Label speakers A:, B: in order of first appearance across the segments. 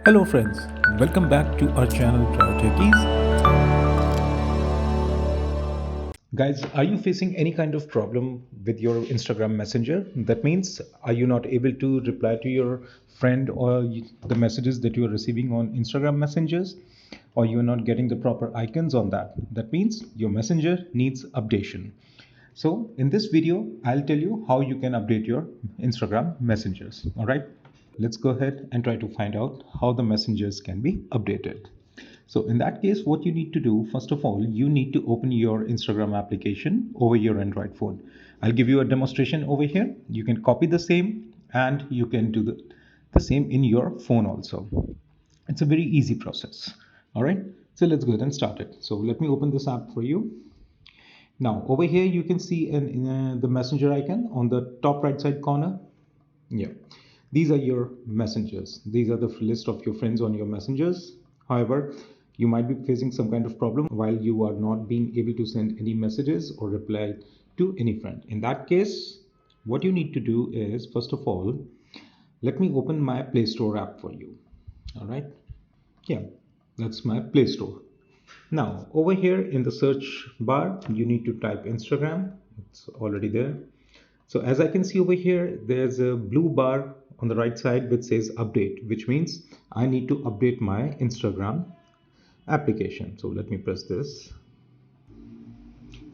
A: Hello friends, welcome back to our channel Try Techies. Guys, are you facing any kind of problem with your Instagram Messenger? That means, are you not able to reply to your friend or the messages that you are receiving on Instagram Messengers? Or you are not getting the proper icons on that? That means your Messenger needs updation. So in this video, I'll tell you how you can update your Instagram messengers. All right, let's go ahead and try to find out how the messengers can be updated. So in that case, what you need to do, first of all, you need to open your Instagram application over your Android phone. I'll give you a demonstration over here. You can copy the same and you can do the same in your phone also. It's a very easy process. All right, so let's go ahead and start it. So let me open this app for you. Now over here you can see the messenger icon on the top right side corner. Yeah, these are your messengers. These are the list of your friends on your messengers. However, you might be facing some kind of problem while you are not being able to send any messages or reply to any friend. In that case, what you need to do is, first of all, let me open my Play Store app for you. All right, yeah, that's my Play Store. Now over here in the search bar, you need to type Instagram. It's already there. So as I can see over here, there's a blue bar on the right side which says update, which means I need to update my Instagram application. So let me press this.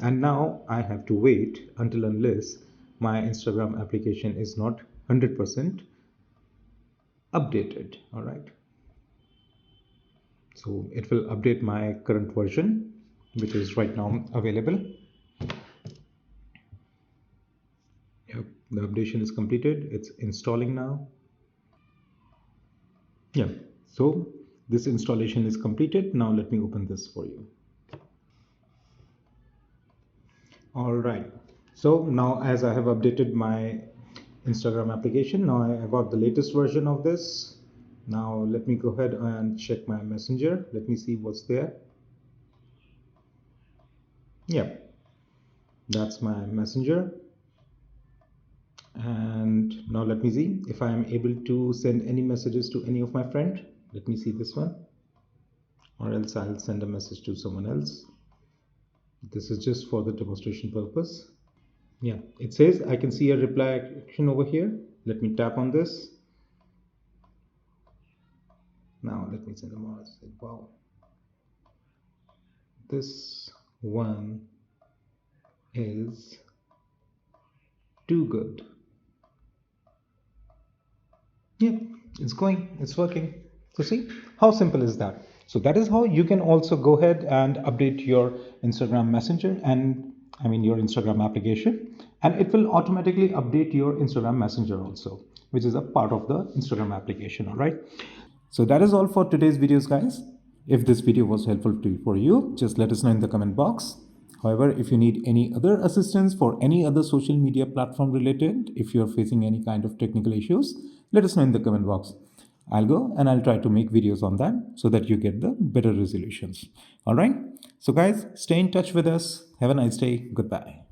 A: And now I have to wait until unless my Instagram application is not 100% updated. All right. So it will update my current version, which is right now available. Yep, the updation is completed. It's installing now. Yeah, so this installation is completed. Now let me open this for you. All right. So now as I have updated my Instagram application, now I got the latest version of this. Now let me go ahead and check my messenger. Let me see what's there. Yeah, that's my messenger. And now let me see if I am able to send any messages to any of my friends. Let me see this one, or else I'll send a message to someone else. This is just for the demonstration purpose. Yeah, it says I can see a reply action over here. Let me tap on this. Now let me send a message. Wow, this one is too good. Yep, it's going, it's working. So see, how simple is that? So that is how you can also go ahead and update your Instagram Messenger and your Instagram application, and it will automatically update your Instagram Messenger also, which is a part of the Instagram application. All right. So that is all for today's videos, guys. If this video was helpful for you, just let us know in the comment box. However, if you need any other assistance for any other social media platform related, if you're facing any kind of technical issues, let us know in the comment box. I'll go and I'll try to make videos on that so that you get the better resolutions. All right. So guys, stay in touch with us. Have a nice day. Goodbye.